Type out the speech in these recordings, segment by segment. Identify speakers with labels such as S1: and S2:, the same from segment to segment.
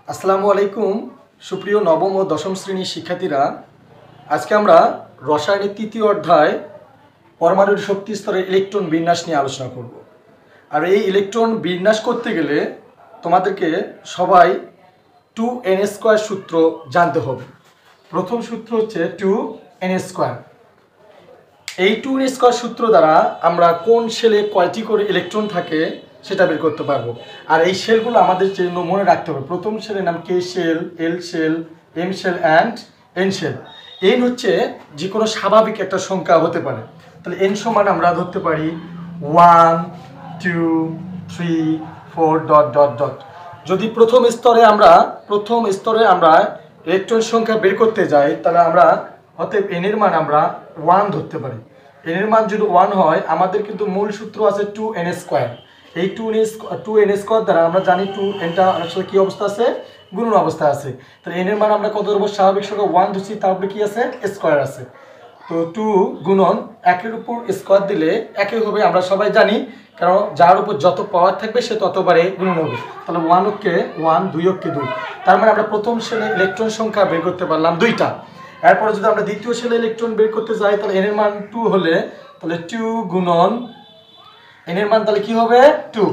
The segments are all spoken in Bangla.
S1: আসসালামু আলাইকুম সুপ্রিয় নবম ও দশম শ্রেণীর শিক্ষার্থীরা, আজকে আমরা রসায়নের তৃতীয় অধ্যায় পরমাণুর শক্তি স্তরের ইলেকট্রন বিন্যাস নিয়ে আলোচনা করব। আর এই ইলেকট্রন বিন্যাস করতে গেলে তোমাদেরকে সবাই 2n² সূত্র জানতে হবে। প্রথম সূত্র হচ্ছে 2n²। এই 2n² সূত্র দ্বারা আমরা কোন শেলে কয়টি করে ইলেকট্রন থাকে সেটা বের করতে পারবো। আর এই শেলগুলো আমাদের জন্য মনে রাখতে হবে। প্রথম শেলের নাম K shell, L shell, M shell and N shell. N হচ্ছে যে কোনো স্বাভাবিক একটা সংখ্যা হতে পারে। তাহলে এন সমান আমরা ধরতে পারি 1 2 3 4 ডট ডট ডট। যদি প্রথম স্তরে আমরা ইলেকট্রন সংখ্যা বের করতে যাই, তাহলে আমরা অতএব এন এর মান আমরা 1 ধরতে পারি। এন এর মান যদি 1 হয়, আমাদের কিন্তু মূল সূত্র আছে 2n²। এই 2n² দ্বারা আমরা জানি 2nটা আসলে কী অবস্থা আছে, গুণন অবস্থা আছে। তাহলে এন এর মান আমরা কত ধরবো, স্বাভাবিক সংখ্যা 1 ধরছি, তার উপরে কী আছে, স্কোয়ার আছে। তো 2 গুণন 1-এর উপর স্কোয়ার দিলে 1 হবে, আমরা সবাই জানি, কারণ যার উপর যত পাওয়ার থাকবে সে ততবারে গুণন হবে। তাহলে 1 অক্ষে 1, 2 অক্ষে 2। তার মানে আমরা প্রথম শেলে ইলেকট্রন সংখ্যা বের করতে পারলাম 2টা। এরপরে যদি আমরা দ্বিতীয় শেলে ইলেকট্রন বের করতে যাই, তাহলে এন এর মান 2 হলে তাহলে 2 গুণন এন এর মান তাহলে কি হবে 2,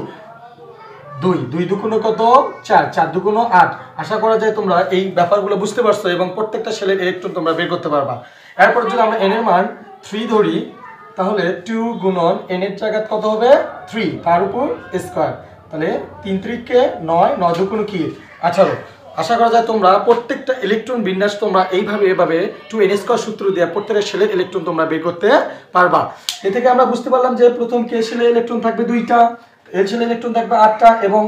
S1: 2 2 দুগুণ কত 4, 4 দুগুণ 8। আশা করা যায় তোমরা এই ব্যাপারগুলো বুঝতে পারছো এবং প্রত্যেকটা শেলের ইলেকট্রন তোমরা বের করতে পারবা। এরপর যদি আমরা এন এর মান 3 ধরি, তাহলে 2 গুণন এন এর জায়গায় কত হবে 3, তার উপর স্কোয়ার। তাহলে 3 3-কে 9, 9 দুগুণ কি 18। আশা করা যায় তোমরা প্রত্যেকটা ইলেকট্রন বিন্যাস তোমরা এভাবে 2n² সূত্র দিয়ে প্রত্যেকটা শেলের ইলেকট্রন তোমরা বের করতে পারবা। এ থেকে আমরা বুঝতে পারলাম যে প্রথম কে শেলে ইলেকট্রন থাকবে 2টা, এল শেলে ইলেকট্রন থাকবে 8টা এবং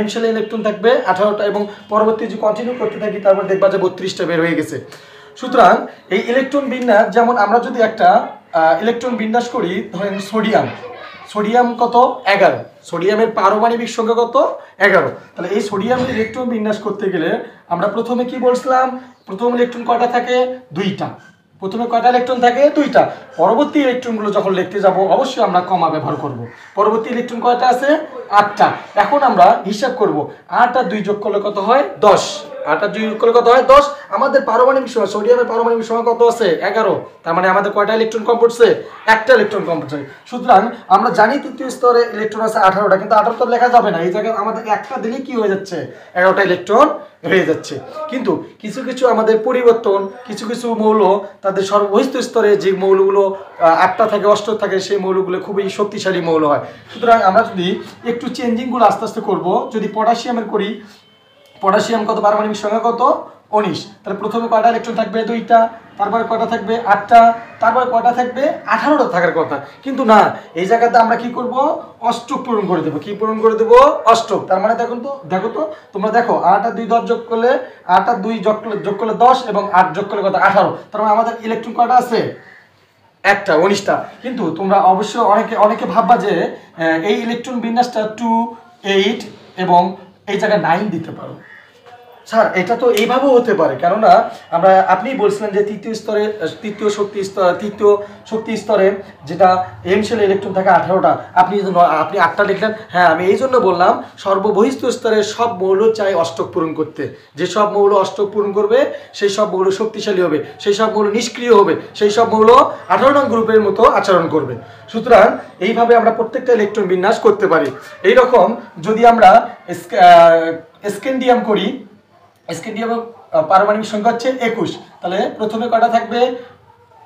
S1: এম শেলে ইলেকট্রন থাকবে 18টা, এবং পরবর্তী যে কন্টিনিউ করতে থাকি তারপর দেখবা যে 32টা বের হয়ে গেছে। সুতরাং এই ইলেকট্রন বিন্যাস, যেমন আমরা যদি একটা ইলেকট্রন বিন্যাস করি, ধরেন সোডিয়াম কত 11, সোডিয়ামের পারমাণবিক সংখ্যা কত 11। তাহলে এই সোডিয়ামের ইলেকট্রন বিন্যাস করতে গেলে আমরা প্রথমে কি বলছিলাম, প্রথম ইলেকট্রন কয়টা থাকে 2টা। প্রথমে কয়টা ইলেকট্রন থাকে 2টা। পরবর্তী ইলেকট্রনগুলো যখন লিখতে যাব অবশ্যই আমরা কমা ব্যবহার করব। পরবর্তী ইলেকট্রন কয়টা আছে 8টা। এখন আমরা হিসাব করব 8 আর 2 যোগ করলে কত হয় 10, 8 আর 2 যোগ করলে কত হয় 10। আমাদের পারমাণবিক সংখ্যা, সোডিয়ামের পারমাণবিক সংখ্যা কত আছে 11। তার মানে আমাদের কয়টা ইলেকট্রন কম পড়ছে, একটা ইলেকট্রন কম পড়ছে। সুতরাং আমরা জানি তৃতীয় স্তরে ইলেকট্রন আছে 18টা, কিন্তু 18 তো লেখা যাবে না, এই জায়গায় আমাদের একটা দিলেই কি হয়ে যাচ্ছে 11টা ইলেকট্রন হয়ে যাচ্ছে। কিন্তু কিছু কিছু আমাদের পরিবর্তন, কিছু কিছু মৌল তাদের সর্ববহিষ্ঠ স্তরে যে মৌলগুলো 8টা থাকে 8 থাকে, সেই মৌলগুলো খুবই শক্তিশালী মৌল হয়। সুতরাং আমরা যদি একটু চেঞ্জিংগুলো আস্তে আস্তে করব, যদি পটাশিয়ামের করি, পটাশিয়াম কত পারমাণবিক সংখ্যা কত 19। তাহলে প্রথমে কয়টা ইলেকট্রন থাকবে 2টা, তারপরে কয়টা থাকবে 8টা, তারপরে কয়টা থাকবে 18টা থাকার কথা, কিন্তু না, এই জায়গাতে আমরা কি করব অষ্টক পূরণ করে দেবো। কি পূরণ করে দেবো অষ্টক। তার মানে দেখো তো তোমরা দেখো 8 আর 2 10 যোগ করলে 8 আর 2 যোগ করলে 10 এবং 8 যোগ করলে কত 18। তার মানে আমাদের ইলেকট্রন কয়টা আছে একটা 19টা। কিন্তু তোমরা অবশ্যই অনেকে ভাববা যে এই ইলেকট্রন বিন্যাসটা 2 8 এবং এই জায়গায় 9 দিতে পারো। স্যার এটা তো এইভাবেও হতে পারে, কেননা আপনি বলছিলেন যে তৃতীয় শক্তি স্তরে যেটা এম শেলে ইলেকট্রন থাকে 18টা, আপনি 8টা লিখলেন। হ্যাঁ, আমি এই জন্য বললাম সর্ববহিষ্ঠ স্তরে সব মৌল চাই অষ্টক পূরণ করতে। যে সব মৌল অষ্টক পূরণ করবে সেই সব মৌল শক্তিশালী হবে, সেই সব মৌল নিষ্ক্রিয় হবে, সেই সব মৌল 18 নং গ্রুপের মতো আচরণ করবে। সুতরাং এইভাবে আমরা প্রত্যেকটা ইলেকট্রন বিন্যাস করতে পারি। এইরকম যদি আমরা স্ক্যান্ডিয়াম করি, স্ক্যান্ডিয়ামের পারমাণবিক সংখ্যা হচ্ছে 21। তাহলে প্রথমে কয়টা থাকবে,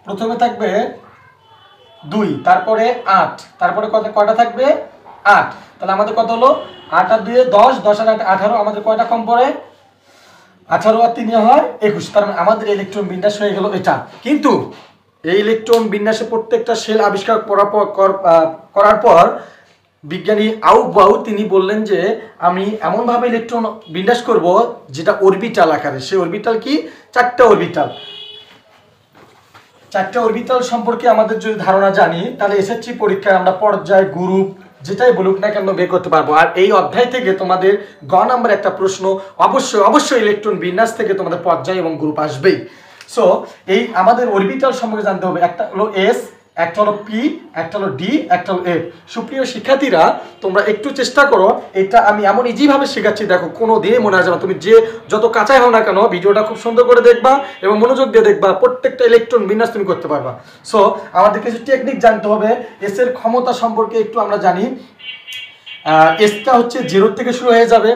S1: প্রথমে থাকবে 2, তারপরে 8, তারপরে কয়টা থাকবে 8। তাহলে আমাদের কত হলো 8 আর 2 10, 10 আর 8 18, আমাদের কয়টা কম পড়ে 18 আর 3 হয় 21। তার মানে আমাদের ইলেকট্রন বিন্যাস হয়ে গেল এটা। কিন্তু এই ইলেকট্রন বিন্যাসে প্রত্যেকটা শেল আবিষ্কার করার পর বিজ্ঞানী আউবাউ তিনি বললেন যে আমি এমনভাবে ইলেকট্রন বিন্যাস করব যেটা অরবিটাল আকারে। সেই অরবিটাল কি, 4টা অরবিটাল সম্পর্কে আমাদের যদি ধারণা জানি, তাহলে এসএসসি পরীক্ষায় আমরা পর্যায়, গ্রুপ যেটাই বলুক না কেন বের করতে পারবো। আর এই অধ্যায় থেকে তোমাদের নাম্বার একটা প্রশ্ন অবশ্যই ইলেকট্রন বিন্যাস থেকে তোমাদের পর্যায় এবং গ্রুপ আসবেই। সো এই আমাদের অরবিটাল সম্পর্কে জানতে হবে। একটা হলো এস, একটা হলো পি, একটা হলো ডি, একটা হলো এফ। সুপ্রিয় শিক্ষার্থীরা, তোমরা একটু চেষ্টা করো, এটা আমি এমন ইজিভাবে শেখাচ্ছি, দেখো কোনো দিনই মনে আসবে না। তুমি যে যত কাঁচাই হও না কেন, ভিডিওটা খুব সুন্দর করে দেখবা এবং মনোযোগ দিয়ে দেখবা, প্রত্যেকটা ইলেকট্রন বিন্যাস তুমি করতে পারবা। সো আমাদের কিছু টেকনিক জানতে হবে। এস এর ক্ষমতা সম্পর্কে একটু আমরা জানি। এসটা হচ্ছে 0 থেকে শুরু হয়ে যাবে।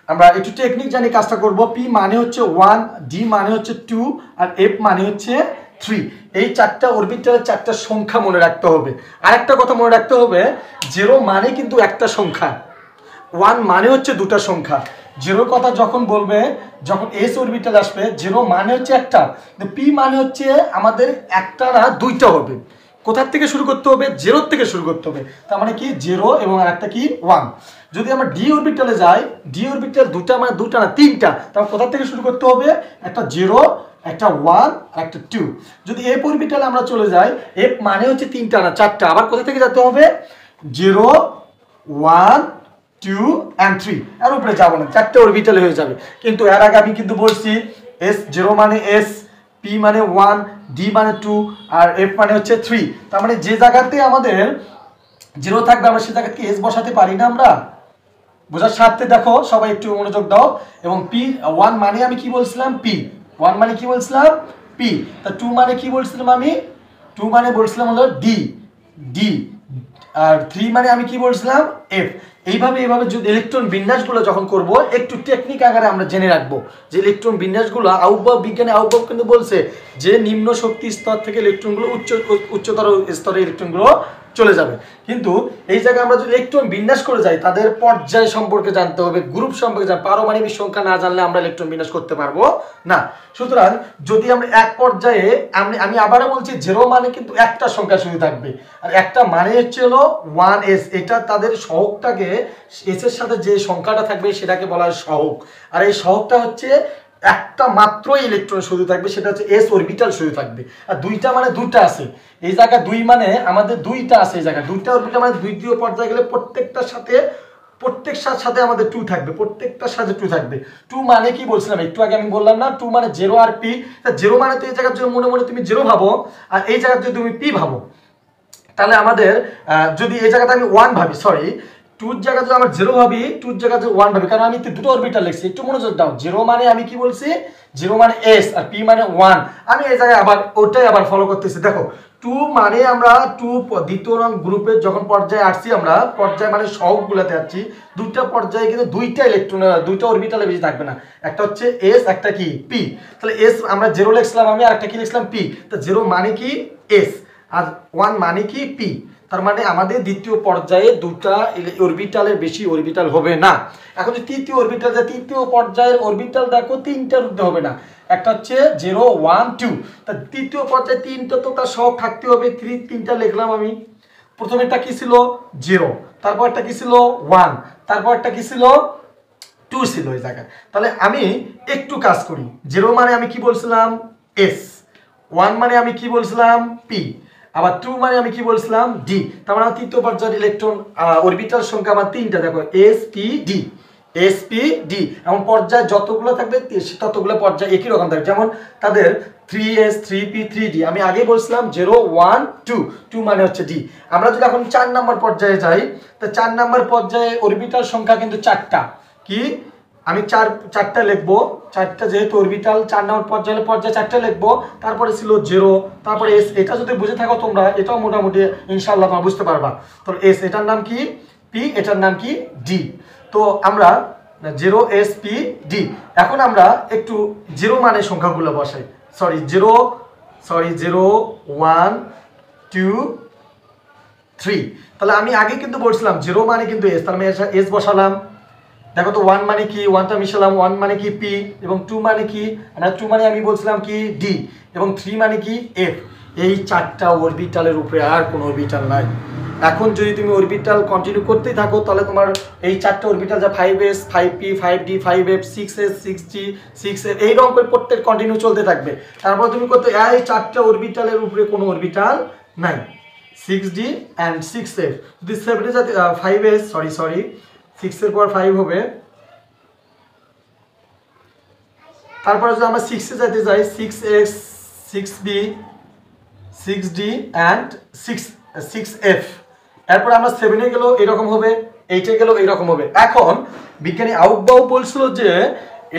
S1: আমরা একটু টেকনিক জানি, কাজটা করব। পি মানে হচ্ছে 1, ডি মানে হচ্ছে 2, আর এফ মানে হচ্ছে 3। এই চারটা অরবিটালের চারটা সংখ্যা মনে রাখতে হবে। আরেকটা কথা মনে রাখতে হবে, 0 মানে কিন্তু একটা সংখ্যা, 1 মানে হচ্ছে দুটা সংখ্যা। 0 কথা যখন বলবে, যখন এস অরবিটাল আসবে, 0 মানে হচ্ছে একটা, পি মানে হচ্ছে আমাদের একটা না দুইটা হবে। কোথার থেকে শুরু করতে হবে? 0 থেকে শুরু করতে হবে। তার মানে কি 0 এবং আরেকটা কি 1। যদি আমরা ডি অরবিটালে যাই, ডি অরবিটাল দুটা মানে দুটা না তিনটা, তাহলে কোথা থেকে শুরু করতে হবে? একটা 0, একটা 1 আর একটা 2। যদি এফ অরবিটালে আমরা চলে যাই, এফ মানে হচ্ছে তিনটা না চারটা, আবার কোথা থেকে যেতে হবে? 0, 1, 2 and 3। এর উপরে যাবো না, চারটে অরবিটালে হয়ে যাবে। কিন্তু এর আগে আমি কিন্তু বলছি এস 0 মানে এস, পি মানে 1, ডি মানে 2 আর এফ মানে হচ্ছে 3। তার মানে যে জায়গাতে আমাদের 0 থাকবে আমরা সে জায়গাতে এস বসাতে পারি না আমরা। বোঝার স্বার্থে দেখো, সবাই একটু মনোযোগ দাও। এবং পি 1 মানে আমি কি বলছিলাম? পি। 1 মানে কি বলছিলাম? পি। তা 2 মানে কি বলছিলাম আমি? 2 মানে বলছিলাম হলো ডি, ডি। আর 3 মানে আমি কি বলছিলাম? এফ। এইভাবে যদি ইলেকট্রন বিন্যাসগুলো যখন করব, একটু টেকনিক আকারে আমরা জেনে রাখবো যে ইলেকট্রন বিন্যাসগুলো আউটবাব বিজ্ঞানে আউটবাব কিন্তু বলছে যে নিম্ন শক্তি স্তর থেকে ইলেকট্রনগুলো উচ্চতর স্তরে ইলেকট্রনগুলো চলে যাবে। কিন্তু এই জায়গায় আমরা যদি ইলেকট্রন বিন্যাস করে যাই, তাদের পর্যায় সম্পর্কে জানতে হবে, গ্রুপ সম্পর্কে জানতে, পারমাণবিক সংখ্যা না জানলে আমরা ইলেকট্রন বিন্যাস করতে পারবো না। সুতরাং যদি আমরা এক পর্যায়ে, আমি আবারও বলছি, 0 মানে কিন্তু একটা সংখ্যা শুধু থাকবে, আর একটা মানে হচ্ছে হলো 1s। এটা তাদের সহগটাকে, এস এর সাথে যে সংখ্যাটা থাকবে সেটাকে বলা হয় সহগ। আর এই সহগটা হচ্ছে একটা মাত্র ইলেকট্রন শুধু থাকবে, সেটা হচ্ছে এস অরবিটাল শুধু থাকবে। আর দুইটা মানে দুইটা আছে, এই জায়গায় 2 মানে আমাদের দুইটা আছে, এই জায়গায় দুইটা অরবিটাল মানে দ্বিতীয় পর্যায়ে গেলে প্রত্যেকটার সাথে আমাদের 2 থাকবে, প্রত্যেকটার সাথে 2 থাকবে। 2 মানে কি বলছিলাম একটু আগে আমি বললাম না, 2 মানে 0 আর পি। তা 0 মানে তো এই জায়গার জন্য মনে মনে তুমি 0 ভাবো, আর এই জায়গায় যদি তুমি পি ভাবো, তাহলে আমাদের যদি এই জায়গাতে আমি 1 ভাবি, সরি 2 জায়গায় যদি আমরা 0 ভাবি, 2 জায়গায় যদি 1 ভাবি, কারণ আমি দুটো অরবিটাল লিখছি, একটু মনোযোগ দাও। 0 মানে আমি কি বলছি? 0 মানে এস আর পি মানে 1। আমি এই জায়গায় আবার ওটাই আবার ফলো করতেছি। দেখো 2 মানে আমরা 2 দ্বিতীয় নং গ্রুপের যখন পর্যায়ে আসছি, আমরা পর্যায়ে মানে সহগগুলোতে আসছি, দুইটা পর্যায়ে কিন্তু দুইটা ইলেকট্রন, দুইটা অরবিটালে বেশি থাকবে না, একটা হচ্ছে এস, একটা কি পি। তাহলে এস আমরা 0 লিখছিলাম আমি, আর একটা কি লিখছিলাম? পি। তো 0 মানে কি? এস, আর 1 মানে কি? পি। তার মানে আমাদের দ্বিতীয় পর্যায়ে দুটা অরবিটালের বেশি অরবিটাল হবে না। এখন যদি তৃতীয় অরবিটাল যায়, তৃতীয় পর্যায়ের অরবিটাল দেখো তিনটার ঊর্ধ্বে হবে না, একটা হচ্ছে 0, 1, 2। তা তৃতীয় পর্যায়ে তিনটা তো তার সহগ থাকতে হবে, তিনটা লিখলাম আমি। প্রথমেরটা কি ছিল? 0, তারপরটা কি ছিল? 1, তারপরটা কি ছিল? 2 ছিল এই জায়গায়। তাহলে আমি একটু কাজ করি। 0 মানে আমি কি বলছিলাম? এস। 1 মানে আমি কি বলছিলাম? পি। আবার 2 মানে আমি কি বলছিলাম? ডি। তার মানে তৃতীয় পর্যায়ের ইলেকট্রন অরবিটাল সংখ্যা আমার তিনটা, দেখো S P D, S P D. এবং পর্যায় যতগুলো থাকবে ততগুলো পর্যায় একই রকম থাকবে, যেমন তাদের 3s 3p 3d। আমি আগে বলছিলাম 0, 1, 2, 2 মানে হচ্ছে ডি। আমরা যদি এখন 4 নম্বর পর্যায়ে যাই, তো 4 নম্বর পর্যায়ে অরবিটাল সংখ্যা কিন্তু 4টা। কি? আমি চারটা লিখবো, চারটা যেহেতু অরবিটাল 4 নম্বর পর্যায়ে 4টা লিখবো। তারপরে ছিল 0, তারপরে এস। এটা যদি বুঝে থাকো তোমরা, এটাও মোটামুটি ইনশাআল্লাহ তোমরা বুঝতে পারবা। তো এস, এটার নাম কি? পি, এটার নাম কি? ডি। তো আমরা 0, এস, পি, ডি। এখন আমরা একটু 0 মানে সংখ্যাগুলো বসাই। সরি 0, 1, 2, 3। তাহলে আমি আগে কিন্তু বলছিলাম 0 মানে কিন্তু এস, তাহলে আমি এস বসালাম। দেখো তো 1 মানে কি? 1টা মিশালাম, 1 মানে কি? পি। এবং 2 মানে কি? আমরা 2 মানে আমি বলছিলাম কি? ডি। এবং 3 মানে কি? এফ। এই 4টা অরবিটালের উপরে আর কোনো অরবিটাল নাই। এখন যদি তুমি অরবিটাল কন্টিনিউ করতেই থাকো, তাহলে তোমার এই 4টা অরবিটাল যা 5s 5p 5d 5f 6s 6g 6f এইরকম করে প্রত্যেক কন্টিনিউ চলতে থাকবে। তারপর তুমি করতে এই 4টা অরবিটালের উপরে কোনো অরবিটাল নাই, 6d and 6f। যদি 7 এর সাথে 5s, সরি 6 এর পর 5 হবে। তারপরে যদি আমরা 6 এ যেতে যাই, 6x 6b 6D and 6F। এরপর আমরা 7-এ গেলেও এরকম হবে, 8-এ গেলেও এরকম হবে। এখন বিজ্ঞানী আউটবাউ বলছিল যে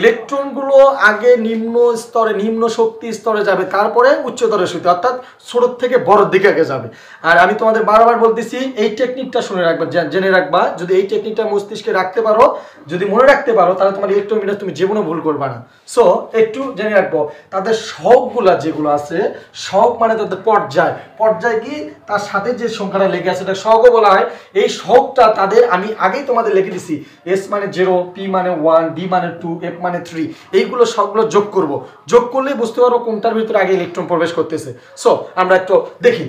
S1: ইলেকট্রনগুলো আগে নিম্ন স্তরে, নিম্ন শক্তি স্তরে যাবে, তারপরে উচ্চতর শক্তি, অর্থাৎ ছোট থেকে বড়র দিকে আগে যাবে। আর আমি তোমাদের বারবার বলতেছি এই টেকনিকটা শুনে রাখবা, জেনে রাখবা। যদি এই টেকনিকটা মস্তিষ্কে রাখতে পারো, যদি মনে রাখতে পারো, তাহলে তোমার ইলেকট্রন বিন্যাস তুমি জীবনে ভুল করবা না। সো একটু জেনে রাখবো তাদের শখগুলা যেগুলো আছে, শখ মানে তাদের পর্যায়, পর্যায় কি তার সাথে যে সংখ্যাটা লেগে আছে এটা শখও বলা হয়। এই শখটা তাদের আমি আগেই তোমাদের লিখে দিছি, S মানে 0, P মানে 1, D মানে 2, F মানে 3, এইগুলো সবগুলো যোগ করব। যোগ করলে বুঝতে পারবো কোনটার ভিতরে আগে ইলেকট্রন প্রবেশ করতেছে। সো আমরা একটু দেখি,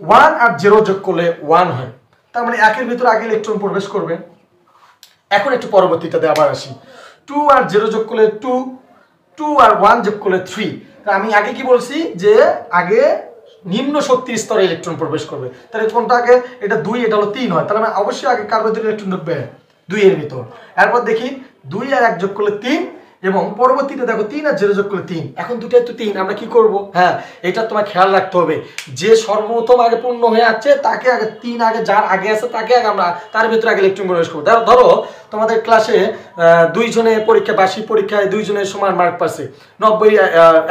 S1: 1 আর 0 যোগ করলে 1 হয়, তার মানে 1-এর ভিতরে আগে ইলেকট্রন প্রবেশ করবে। এখন একটু পরবর্তীটাতে আবার আসি, 2 আর 0 যোগ করলে 2, 2 আর 1 যোগ করলে 3। আমি আগে কি বলছি যে আগে নিম্ন শক্তির স্তরে ইলেকট্রন প্রবেশ করবে, তাহলে কোনটা আগে? এটা 2, এটা হলো 3 হয়, তাহলে অবশ্যই আগে কার ভিতরে ইলেকট্রন ঢুকবে? 2-এর ভিতর। এরপর দেখি 2 আর 1 যোগ করলে 3, এবং পরবর্তীতে দেখো 3 আর 0 যোগ করলে 3। এখন দুটাই তো 3, আমরা কি করব? হ্যাঁ, এটা তোমার খেয়াল রাখতে হবে, যে সর্বপ্রথম আগে পূর্ণ হয়ে আছে তাকে আগে 3 আগে, যার আগে আছে তাকে আগে আমরা তার ভিতরে আগে ইলেকট্রন প্রবেশ করবো। ধরো তোমাদের ক্লাসে 2 জনে পরীক্ষা, বার্ষিক পরীক্ষায় 2 জনের সমান মার্ক পাচ্ছে, 90,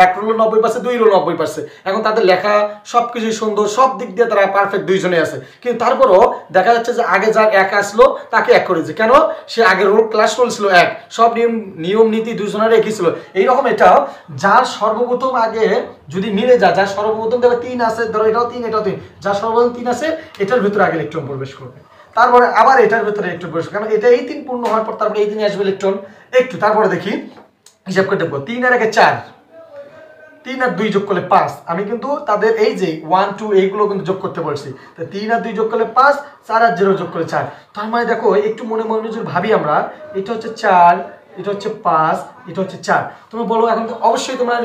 S1: 1 হলো 90 পাচ্ছে, 2 হলো 90 পাচ্ছে। এখন তাদের লেখা সবকিছুই সুন্দর, সব দিক দিয়ে তারা পারফেক্ট 2 জনে আছে, কিন্তু তারপরও দেখা যাচ্ছে যে আগে যার 1 আসলো তাকে 1 করেছে। কেন? সে আগের ক্লাস রোল ছিল 1, সব নিয়ম নীতি 2 জনের একই ছিল। এইরকম এটাও, যার সর্বপ্রথম আগে যদি মিলে যায়, যার সর্বপ্রথম দেখো 3 আছে, ধরো এটাও 3, এটাও 3, যার সর্বপ্রথম 3 আছে এটার ভিতরে আগে ইলেকট্রন প্রবেশ করবে, তারপরে আবার এটার ভিতরে ইলেকট্রন প্রবেশ, কারণ এটা এই 3 পূর্ণ হওয়ার পর তারপরে এই 3 আসবে ইলেকট্রন। একটু তারপরে দেখি, হিসাব করে দেখবো, 3 আর 1 4, 3 আর 2 যোগ করলে 5। আমি কিন্তু তাদের এই যে 1 2 এইগুলো কিন্তু যোগ করতে বলছি, তো 3 আর 2 যোগ করলে 5, 4 আর 0 যোগ করলে 4। তার মানে দেখো একটু মনে যদি ভাবি আমরা, এটা হচ্ছে 4, এটা হচ্ছে 5, এটা হচ্ছে 4। তুমি বলো এখন তো অবশ্যই তোমরা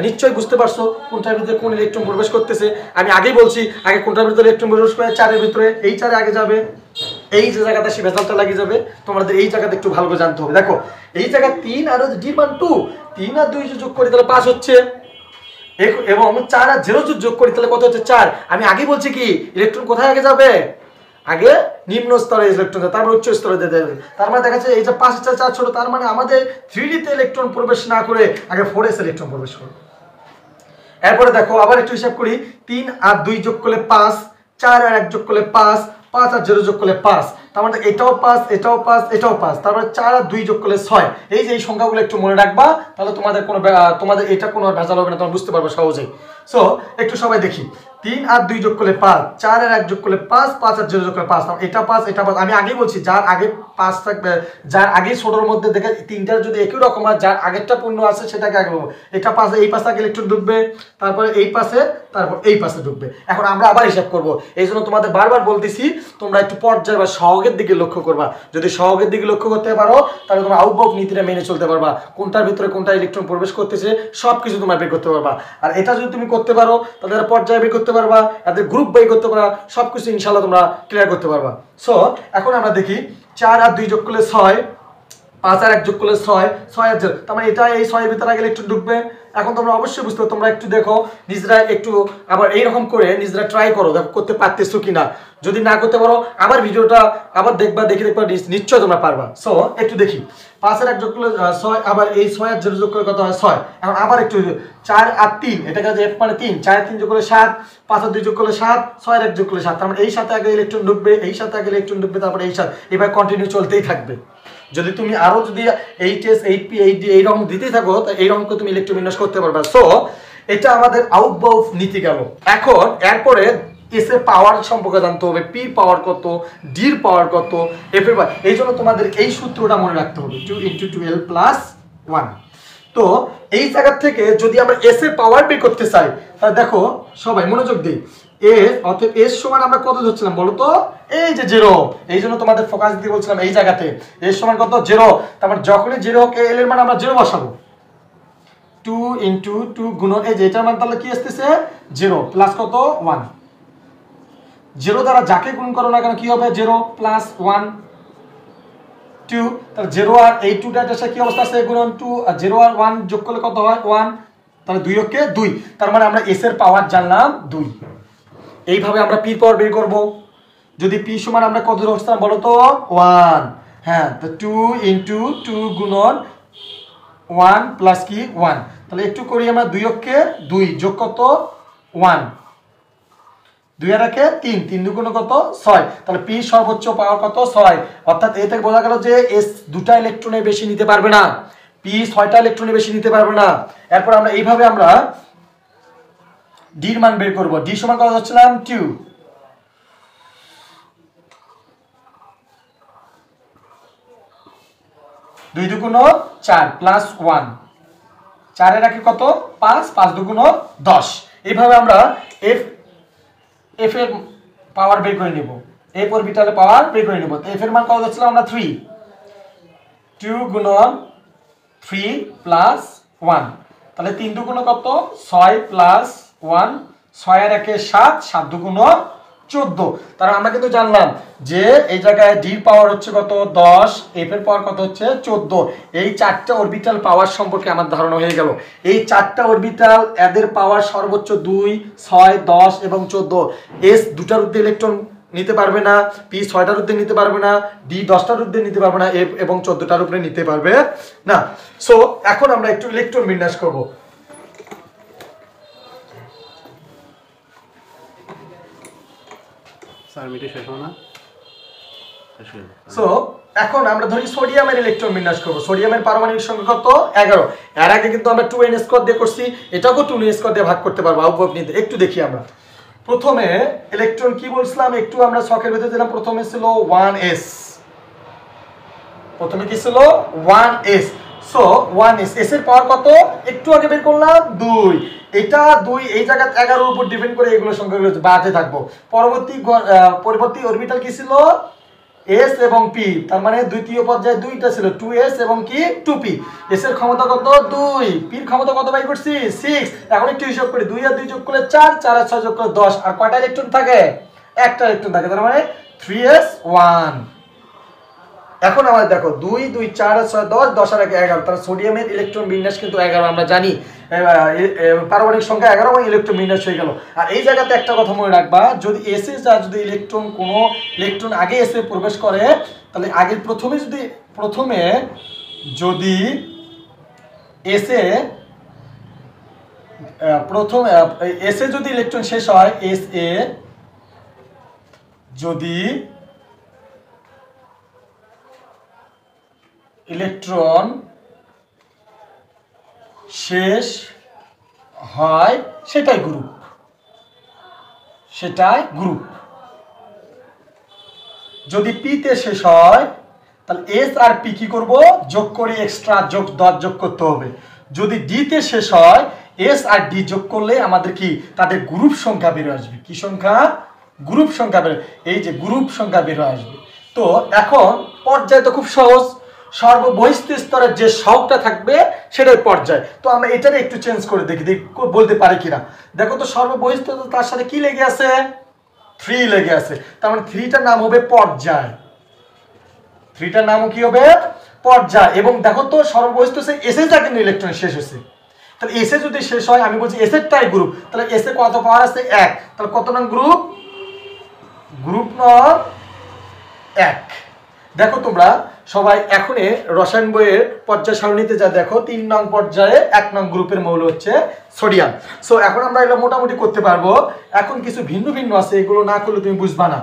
S1: নিশ্চয়ই বুঝতে পারছো কোনটার ভিতরে কোন ইলেকট্রন প্রবেশ করতেছে। আমি আগেই বলছি আগে কোনটার ভিতরে ইলেকট্রন প্রবেশ করে, 4-এর ভিতরে, এই 4-এ আগে যাবে, এই যে জায়গাটা সে ভেজালটা লাগিয়ে যাবে, তোমাদের এই জায়গাতে একটু ভালো করে জানতে হবে। দেখো এই জায়গায় 3 আর ডি মান 2, 3 আর 2 যোগ করি তাহলে 5 হচ্ছে, এবং 4 আর 0 যোগ করি তাহলে কত হচ্ছে? 4। আমি আগেই বলছি কি ইলেকট্রন কোথায় আগে যাবে? আগে নিম্ন স্তরে ইলেকট্রন যাবে, তারপর উচ্চ স্তরে যেতে হবে। তার মানে দেখা যাচ্ছে এই যে 5 4 4 ছোট, তার মানে আমাদের 3D তে ইলেকট্রন প্রবেশ না করে আগে 4s ইলেকট্রন প্রবেশ করবে। এরপরে দেখো আবার একটু হিসাব করি, 3 আর 2 যোগ করলে 5, 4 আর 1 যোগ করলে 5, 5 আর 0 যোগ করলে 5, তার মানে এটাও 5, এটাও 5, এটাও 5, তারপরে 4 আর 2 যোগ করলে 6। এই যে এই সংখ্যাগুলো একটু মনে রাখবা, তাহলে তোমাদের এটা কোনো ভেজাল হবে না, তোমরা বুঝতে পারবে সহজেই। সো একটু সবাই দেখি, 3 আর 2 যোগ করলে 5, 4 আর 1 যোগ করলে 5, 5 আর 0 যোগ করলে 5, এটা 5, এটা 5। আমি আগেই বলছি যার আগে 5 থাকবে, যার আগে ছোটর মধ্যে দেখে 3টার যদি একই রকম হয়, যার আগেরটা পূর্ণ আছে সেটাকে আগে বলবো। এটা 5, এই পাশে আগে ইলেকট্রন ঢুকবে, তারপরে এই পাশে, তারপর এই পাশে ঢুকবে। এখন আমরা আবার হিসাব করব, এই জন্য তোমাদের বারবার বলতেছি তোমরা একটু পর্যায় বা সহগের দিকে লক্ষ্য করবা। যদি সহগের দিকে লক্ষ্য করতে পারো তাহলে তোমরা আউটবাউক নীতিটা মেনে চলতে পারবা, কোনটার ভিতরে কোনটা ইলেকট্রন প্রবেশ করতেছে সব কিছু তোমরা বের করতে পারবা। আর এটা যদি তুমি করতে পারো তাহলে পর্যায় বের করতে পারবা, এদের গ্রুপ বের করতে পারবা, সব কিছু ইনশাল্লাহ তোমরা ক্লিয়ার করতে পারবা। সো এখন আমরা দেখি 4 আর 2 যোগ করলে 6, 5 আর 1 যোগ করলে 6, 6 আর 0, তার মানে এটা এই 6-এর ভিতরে আগে ইলেকট্রন ঢুকবে। এখন তোমরা অবশ্যই বুঝতে পারো, তোমরা একটু দেখো নিজেরা একটু আবার এইরকম করে নিজেরা ট্রাই করো, দেখো করতে পারতেছো কিনা। যদি না করতে পারো আবার ভিডিওটা আবার দেখবা, দেখবা নিশ্চয় তোমরা পারবা। সো একটু দেখি, 5 আর 1 যোগ করলে 6, আবার এই 6 আর 0 যোগ করলে কত হয়? 6। এখন আবার একটু 4 আর 3, এটা কাছে F মানে 3, 4 আর 3 যোগ করলে 7, 5 আর 2 যোগ করলে 7, 6 আর 1 যোগ করলে 7, তার মানে এই সাথে আগে ইলেকট্রন ঢুকবে, এই সাথে আগে ইলেকট্রন ঢুকবে, তারপরে এই সাথে, এবার কন্টিনিউ চলতেই থাকবে। যদি তুমি আরো যদি 8s 8p 8d এইরকম দিতেই থাকো, তা এইরকম করে তুমি ইলেকট্রন বিন্যাস করতে পারবে। সো এটা আমাদের আউটবাউক নীতি গেল। এখন এরপরে এস এর পাওয়ার সম্পর্কে জানতে হবে, পি পাওয়ার কত, ডির পাওয়ার কত, এফ এর পাওয়ার। এই জন্য তোমাদের এই সূত্রটা মনে রাখতে হবে, 2 × 12 + 1। তো এই জায়গা থেকে যদি আমরা এস এর পাওয়ার বের করতে চাই, তাহলে দেখো সবাই মনোযোগ দিই, এস অর্থাৎ এস সমান আমরা কত ধরছিলাম বলো তো? এই যে 0। এই জন্য তোমাদের ফোকাস দিতে বলছিলাম এই জায়গাতে, এস সমান কত? 0। তারপর যখনই 0 হোক এল এর মান আমরা 0 বসাবো, 2 × 2 গুণন এই যে এটার মান তাহলে কি আসতেছে? 0 প্লাস কত? 1। 0 দ্বারা যাকে গুণ করো না কেন কি হবে? 0 + 1 2, তাহলে 0 আর এই 2টা কি অবস্থা আছে? গুণন 2 আর 0 আর 1 যোগ করলে কত হয়? 1। তাহলে 2 অক্ষে 2, তার মানে আমরা এস এর পাওয়ার জানলাম 2। এইভাবে আমরা পি পাওয়ার বের করব। যদি পি সমান আমরা কত ধরছিলাম বলো তো 1, হ্যাঁ তো 2 ইন্টু 2 গুণন 1 প্লাস কি 1, তাহলে একটু করি আমরা 2 অক্ষে 2 যোগ কত 1, 2 আর একে 3, 3 দুগুণ কত 6, তাহলে পি সর্বোচ্চ পাওয়ার কত 6, অর্থাৎ এ থেকে বোঝা গেল যে এস 2টা ইলেকট্রনের বেশি নিতে পারবে না, পি 6টা ইলেকট্রনের বেশি নিতে পারবে না। এরপর আমরা এইভাবে আমরা ডি এর মান বের করব। ডি সমান কত হচ্ছিলাম 2, 2 দুগুণ 4 প্লাস 1, 4 এর একে কত 5, 5 দুগুণ 10। এইভাবে আমরা এফ এর পাওয়ার বের করে নেব, এফ অরবিটালের পাওয়ার বের করে নেব। এফ এর মান কত হচ্ছিল আমরা 3, 2 গুণন 3 প্লাস 1, তাহলে 3 দুগুণ কত 6 প্লাস 1, 6 এর একে 7, 7 দুগুণ 14। তার আমরা কিন্তু জানলাম যে এই জায়গায় ডি এর পাওয়ার হচ্ছে কত 10, এফ এর পাওয়ার কত হচ্ছে 14। এই চারটা অরবিটাল পাওয়ার সম্পর্কে আমার ধারণা হয়ে গেল। এই চারটা অরবিটাল এদের পাওয়ার সর্বোচ্চ 2, 6, 10 এবং 14। এস 2টার ঊর্ধ্বে ইলেকট্রন নিতে পারবে না, পি 6টার ঊর্ধ্বে নিতে পারবে না, ডি 10টার ঊর্ধ্বে নিতে পারবে না, এফ এবং 14টার উপরে নিতে পারবে না। সো এখন আমরা একটু ইলেকট্রন বিন্যাস করব। সো এখন আমরা ধরি সোডিয়ামের ইলেকট্রন বিন্যাস করব। সোডিয়ামের পারমাণবিক সংখ্যা কত 11। এর আগে কিন্তু আমরা 2n স্কোয়ার দিয়ে করছি, এটাকেও 2n স্কোয়ার দিয়ে ভাগ করতে পারবো। নিতে একটু দেখি আমরা প্রথমে ইলেকট্রন কি বলছিলাম, একটু আমরা ছকের ভিতরে দিলাম। প্রথমে ছিল 1s, প্রথমে কি ছিল 1s। সো 1s, এস এর পাওয়ার কত একটু আগে বের করলাম 2, এটা 2 এই জায়গা 11 এর উপর ডিপেন্ড করে এগুলো সংখ্যাগুলো বাড়তে থাকবো। পরবর্তী অরবিটাল কি ছিল এস এবং পি, তার মানে দ্বিতীয় পর্যায়ে দুইটা ছিল 2s এবং কি 2p। এস এর ক্ষমতা কত 2, পি এর ক্ষমতা কত বাই করছি 6। এখন একটু হিসাব করি, 2 আর 2 যোগ করলে 4, 4 আর 6 যোগ করলে 10, আর কয়টা ইলেকট্রন থাকে একটা ইলেকট্রন থাকে, তার মানে 3s1। এখন আমাদের দেখো 2, 2, 4 আর 6 10, 10 আর 11, তাহলে সোডিয়ামের ইলেকট্রন বিন্যাস কিন্তু 11 আমরা জানি, পারমাণবিক সংখ্যা 11 এবং ইলেকট্রন বিন্যাস হয়ে গেল। আর এই জায়গাতে একটা কথা মনে রাখবা, যদি এসে যদি ইলেকট্রন কোনো ইলেকট্রন আগে এসে প্রবেশ করে, তাহলে আগে প্রথমে যদি এসে এসে যদি ইলেকট্রন শেষ হয়, এস এ যদি ইলেকট্রন শেষ হয় সেটাই গ্রুপ, যদি পি তে শেষ হয় তাহলে এস আর পি কি করব যোগ করে এক্সট্রা যোগ 10 যোগ করতে হবে। যদি ডি তে শেষ হয় এস আর ডি যোগ করলে আমাদের কি তাদের গ্রুপ সংখ্যা বের আসবে। কি সংখ্যা? গ্রুপ সংখ্যা বের, এই যে গ্রুপ সংখ্যা বের আসবে। তো এখন পর্যায় তো খুব সহজ, সর্ববহিষ্ঠ স্তরের যে সংখ্যা থাকবে সেটাই পর্যায়। তো আমরা এটারে একটু চেঞ্জ করে দেখি বলতে পারি কিনা। দেখো তো সর্ববহিষ্ঠ তার সাথে কি লেগে আছে 3 লেগে আছে, তার মানে 3টার নাম হবে পর্যায়, 3টার নাম কি হবে পর্যায়। এবং দেখো তো সর্ববহিষ্ঠ এসএটা কিন্তু ইলেকট্রন শেষ হয়েছে, তাহলে এসে যদি শেষ হয় আমি বলছি এসেরটাই গ্রুপ, তাহলে এসে কত পাওয়ার আছে 1, তাহলে কত নং গ্রুপ? গ্রুপ নং 1। দেখো তোমরা সবাই এখনই রসায়ন বইয়ের পর্যায় সারণীতে যা দেখো 3 নং পর্যায়ে 1 নং গ্রুপের মৌল হচ্ছে সোডিয়াম। সো এখন আমরা এগুলো মোটামুটি করতে পারবো। এখন কিছু ভিন্ন ভিন্ন আছে, এগুলো না করলে তুমি বুঝবা না।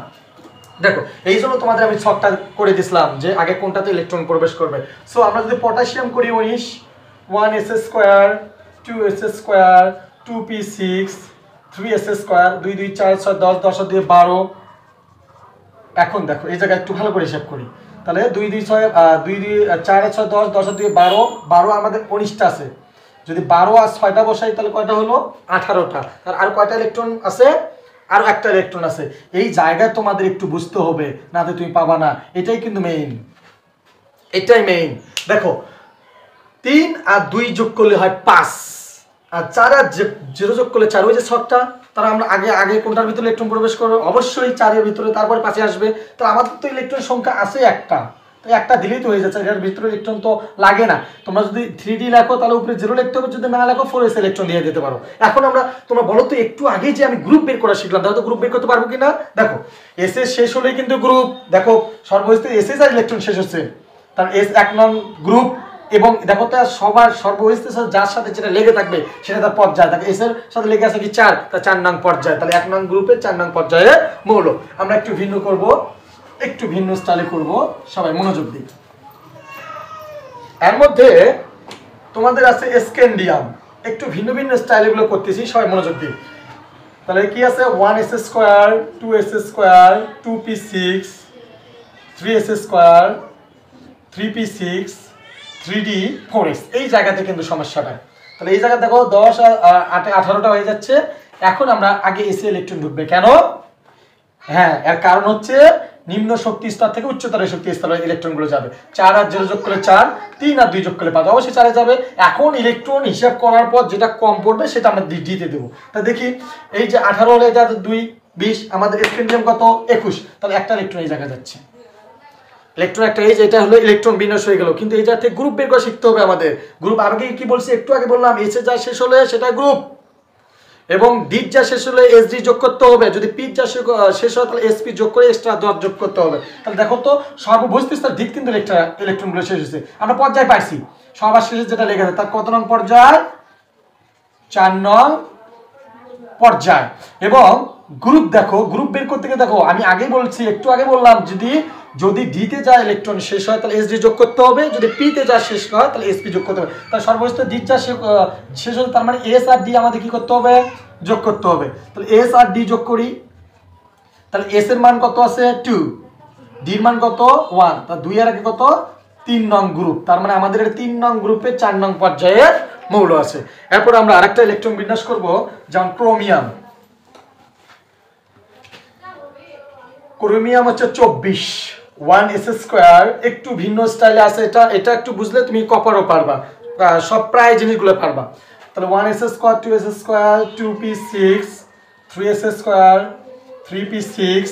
S1: দেখো এই জন্য তোমাদের আমি ছকটা করে দিছিলাম যে আগে কোনটাতে ইলেকট্রন প্রবেশ করবে। সো আমরা যদি পটাশিয়াম করি 19, 1s square 2s square 2p6 3s square 2 2 4 6 10 10 2 12। এখন দেখো এই জায়গায় একটু ভালো করে হিসাব করি, তাহলে 2 2 6 2 2 4 6 10 10 2 12 12 আমাদের 19টা আছে। যদি 12 আর 6টা বসাই তাহলে কয়টা হলো 18টা। আর কয়টা ইলেকট্রন আছে? আরো একটা ইলেকট্রন আছে। এই জায়গায় তোমাদের একটু বুঝতে হবে, না তো তুমি পাবা না। এটাই কিন্তু মেইন, এটাই মেইন। দেখো 3 আর 2 যোগ করলে হয় 5, আর 4 আর 0 যোগ করলে 4, ওই যে ছকটা। তারা আমরা আগে কোনটার ভিতরে ইলেকট্রন প্রবেশ করবে? অবশ্যই 4 এর ভিতরে, তারপরে 5 এ আসবে। তো আমাদের তো ইলেকট্রন সংখ্যা আছে একটা, তো একটা দিলেই তো হয়ে যাচ্ছে, এটার ভিতরে ইলেকট্রন তো লাগে না। তোমরা যদি 3D লেখো তাহলে উপরে 0 লিখতে হবে, যদি না লেখো 4s ইলেকট্রন দিয়ে দিতে পারো। এখন আমরা তোমরা বলো তো একটু আগে যে আমি গ্রুপ বের করা শিখলাম, দেখো তো গ্রুপ বের করতে পারবো কিনা। দেখো এস এস শেষ হলেই কিন্তু গ্রুপ, দেখো সর্বস্থিত এস এস আর ইলেকট্রন শেষ হচ্ছে, তার এস 1 নং গ্রুপ। এবং দেখো তো সবার সর্বস্থিত যার সাথে যেটা লেগে থাকবে সেটা তার পর্যায় থাকে, এস এর সাথে লেগে আছে কি 4, তার 4 নং পর্যায়, তাহলে 1 নং গ্রুপে 4 নং পর্যায়ে মৌল। আমরা একটু ভিন্ন করব, একটু ভিন্ন স্টাইলে করব, সবাই মনোযোগ দিন। এর মধ্যে তোমাদের আছে স্ক্যান্ডিয়াম, একটু ভিন্ন ভিন্ন স্টাইলে গুলো করতেছি, সবাই মনোযোগ দিন। তাহলে কি আছে 1s square, 2s square, 2p6, 3s square, 3p6, 3d, 4s। এই জায়গাতে কিন্তু সমস্যাটা। তাহলে এই জায়গা দেখো 10 আর 8 18টা হয়ে যাচ্ছে। এখন আমরা আগে এসি ইলেকট্রন ঢুকবে কেন? হ্যাঁ, এর কারণ হচ্ছে নিম্ন শক্তি স্তর থেকে উচ্চতর শক্তি স্তরে ইলেকট্রনগুলো যাবে। 4 আর 0 যোগ করলে 4, 3 আর 2 যোগ করলে 5, অবশ্যই 4 এ যাবে। এখন ইলেকট্রন হিসাব করার পর যেটা কম পড়বে সেটা আমরা ডিতে দেবো। তা দেখি এই যে 18 হলে এটা 2 20, আমাদের স্ক্যান্ডিয়াম কত 21, তাহলে একটা ইলেকট্রন এই জায়গায় যাচ্ছে। ইলেকট্রন একটা, এই যে এটা হলো ইলেকট্রন বিন্যাস হয়ে গেল। কিন্তু এই জায়গা থেকে গ্রুপ বের করে শিখতে হবে আমাদের। গ্রুপ আগে কি বলছি, একটু আগে বললাম এসে যা শেষ হলে সেটা গ্রুপ, এবং ডি যা শেষ হলে এসডি যোগ করতে হবে, যদি পি যা শেষ হয় তাহলে এসপি যোগ করে এক্সট্রা 10 যোগ করতে হবে। তাহলে দেখো তো সর্ববস্তিস্থ দিক কিন্তু ইলেকট্রনগুলো শেষ হয়েছে, আমরা পর্যায় পাইছি। সবার শেষে যেটা লেগে আছে তার কত নং পর্যায়? 4 নং পর্যায়। এবং গ্রুপ দেখো, গ্রুপ বের করতে গিয়ে দেখো আমি আগে বলছি, একটু আগে বললাম, যদি ডিতে যা ইলেকট্রন শেষ হয় তাহলে এসডি যোগ করতে হবে, যদি পিতে যা শেষ হয় তাহলে এসপি যোগ করতে হবে। তাহলে সর্বস্থ ডি যা শেষ হয় তার মানে এস আর ডি আমাদের কি করতে হবে? যোগ করতে হবে। তাহলে এস আর ডি যোগ করি, তাহলে এস এর মান কত আছে 2, ডি এর মান কত 1, তা 2 এর আগে কত 3 নং গ্রুপ, তার মানে আমাদের 3 নং গ্রুপে 4 নং পর্যায়ে মৌল আছে। এরপর আমরা আরেকটা ইলেকট্রন বিন্যাস করব, যেমন ক্রোমিয়াম। ক্রোমিয়াম হচ্ছে 24, 1s স্কয়ার, একটু ভিন্ন স্টাইলে আছে। এটা একটু বুঝলে তুমি কপারও পারবা, সব প্রায় জিনিসগুলো পারবা। তাহলে 1s square, 2s square, 2p6, 3s square, 3p6,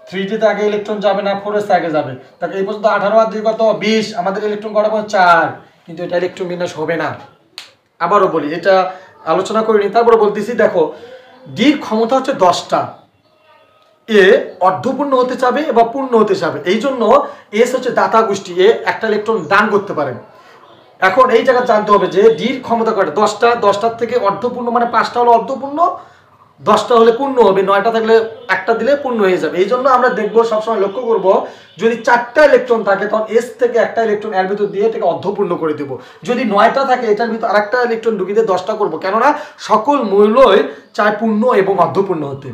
S1: 3d তে আগে ইলেকট্রন যাবে না, 4s আগে যাবে। তাহলে এই পর্যন্ত 18 আর 2 কত 20, আমাদের ইলেকট্রন কটা 4, কিন্তু এটা ইলেকট্রন বিন্যাস হবে না। আবারও বলি, এটা আলোচনা করিনি, তারপরে বলতেছি। দেখো ডির ক্ষমতা হচ্ছে 10টা, এ অর্ধপূর্ণ হতে চাবে বা পূর্ণ হতে চাবে, এই জন্য এস হচ্ছে দাতা গোষ্ঠী, এ একটা ইলেকট্রন দান করতে পারে। এখন এই জায়গা জানতে হবে যে ডির ক্ষমতা কয়টা, 10টা, 10টার থেকে অর্ধপূর্ণ মানে 5টা হলো অর্ধপূর্ণ, 10টা হলে পূর্ণ হবে, 9টা থাকলে একটা দিলে পূর্ণ হয়ে যাবে। এই জন্য আমরা দেখবো, সবসময় লক্ষ্য করব, যদি 4টা ইলেকট্রন থাকে তখন এস থেকে একটা ইলেকট্রন এর ভিতর দিয়ে এটাকে অর্ধপূর্ণ করে দেবো। যদি 9টা থাকে এটার ভিতর আরেকটা ইলেকট্রন ঢুকিয়ে দিয়ে 10টা করবো, কেননা সকল মৌলই চায় পূর্ণ এবং অর্ধপূর্ণ হতে।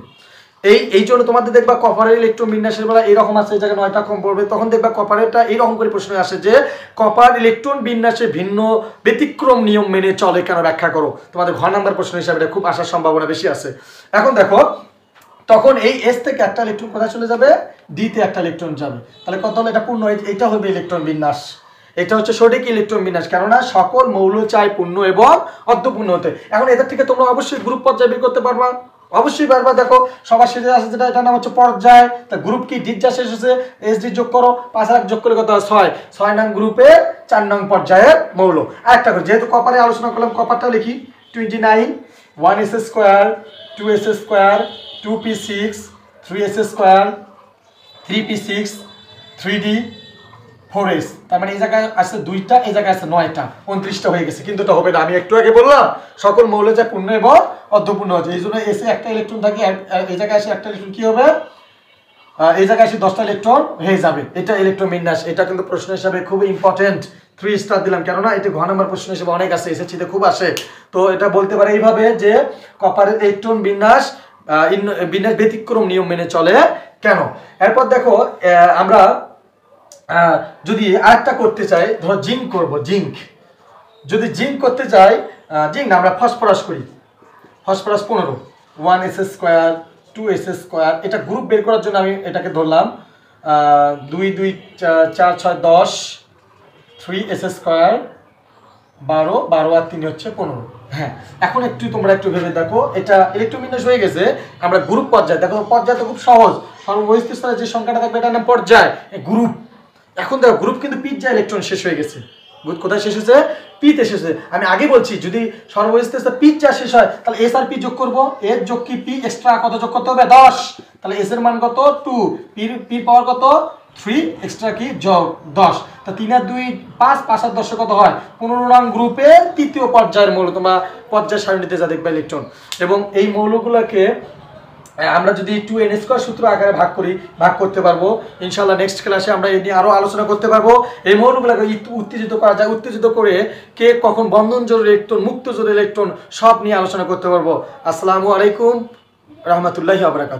S1: এই জন্য তোমাদের দেখবা কপারের ইলেকট্রন বিন্যাসের বেলা এরকম আছে, এই জায়গায় 9টা কম পড়বে, তখন দেখবা কপারেরটা এইরকম করে প্রশ্ন আসে যে কপার ইলেকট্রন বিন্যাসে ভিন্ন ব্যতিক্রম নিয়ম মেনে চলে কেন, ব্যাখ্যা করো। তোমাদের ঘ নাম্বার প্রশ্ন হিসাবে এটা খুব আসার সম্ভাবনা বেশি আছে। এখন দেখো তখন এই এস থেকে একটা ইলেকট্রন কোথায় চলে যাবে? ডি তে একটা ইলেকট্রন যাবে, তাহলে কত হলো? এটা পূর্ণ, এটা হবে ইলেকট্রন বিন্যাস। এটা হচ্ছে সঠিক ইলেকট্রন বিন্যাস, কেননা সকল মৌল চায় পূর্ণ এবং অর্ধপূর্ণ হতে। এখন এদের থেকে তোমরা অবশ্যই গ্রুপ পর্যায়ে বের করতে পারবা, অবশ্যই পারবা। দেখো সবার শেষে আছে যেটা, এটার নাম হচ্ছে পর্যায়। তা গ্রুপ কি? ডি যা শেষ হচ্ছে এস ডি যোগ করো, 5 আর 1 যোগ করলে কত হয়? 6 নং গ্রুপে 4 নং পর্যায়ের মৌল। আরেকটা করে, যেহেতু কপারে আলোচনা করলাম, কপারটা লিখি 29, 1s square, 2s square, 2p6, 3s square, 3p6, 3d, 4s। তার মানে এই জায়গায় আছে 2টা, এই জায়গায় আছে 9টা, 29টা হয়ে গেছে। কিন্তু এটা হবে না, আমি একটু আগে বললাম সকল মৌল যা পূর্ণ এবং অর্ধপূর্ণ হচ্ছে, এই জন্য এসে একটা ইলেকট্রন থাকে, এই জায়গায় এসে একটা ইলেকট্রন কি হবে? এই জায়গায় এসে 10টা ইলেকট্রন হয়ে যাবে। এটা ইলেকট্রন বিন্যাস, এটা কিন্তু প্রশ্ন হিসাবে খুব ইম্পর্টেন্ট, 3 স্টার দিলাম, কেননা এটা ঘ নাম্বার প্রশ্ন হিসেবে অনেক আসে, এসেছিতে খুব আসে। তো এটা বলতে পারে এইভাবে যে কপারের ইলেকট্রন বিন্যাস বিন্যাস ব্যতিক্রম নিয়ম মেনে চলে কেন। এরপর দেখো আমরা যদি আরেকটা করতে চাই, ধরো জিঙ্ক করব, জিঙ্ক যদি জিঙ্ক করতে চাই, জিঙ্ক না আমরা ফসফরাস করি, phosphorus 15, 1s square, 2s square. এটা গ্রুপ বের করার জন্য আমি এটাকে ধরলাম 2 2 4 6 10, 3s স্কয়ার 12, 12 আর 3 হচ্ছে 15। হ্যাঁ, এখন তোমরা একটু ভেবে দেখো, এটা ইলেকট্রন বিন্যাস হয়ে গেছে। আমরা গ্রুপ পর্যায়ে দেখো, পর্যায় তো খুব সহজ, সর্ববহিস্থ স্তরে যে সংখ্যাটা থাকবে এটার নাম পর্যায়, গ্রুপ। এখন দেখো গ্রুপ কিন্তু পিজ্জা ইলেকট্রন শেষ হয়ে গেছে। কোথায় শেষ হয়েছে? পিতে শেষ হয়েছে। আমি আগে বলছি যদি সর্বশেষে পিজ্জা শেষ হয় তাহলে এস আর পি যোগ করবো, এর যোগ কি পি এক্সট্রা কত যোগ করতে হবে? 10। তাহলে এস এর মান কত? 2, পি পাওয়ার কত? 3, এক্সট্রা কি যোগ 10। তা 3 আর 2 5, 5 আর 10 কত হয়? 15 নং গ্রুপের তৃতীয় পর্যায়ের মৌল, তোমরা পর্যায় সারণীতে যা দেখবে ইলেকট্রন। এবং এই মৌলগুলোকে আমরা যদি 2n² সূত্র আকারে ভাগ করতে পারবো ইনশাআল্লাহ। নেক্সট ক্লাসে আমরা এই নিয়ে আরো আলোচনা করতে পারবো। এই মৌলগুলোকে উত্তেজিত করা যায়, উত্তেজিত করে কে কখন বন্ধন জোড় ইলেকট্রন, মুক্ত জোড় ইলেকট্রন সব নিয়ে আলোচনা করতে পারবো। আসসালামু আলাইকুম রহমতুল্লাহি ওয়া বারাকাতুহু।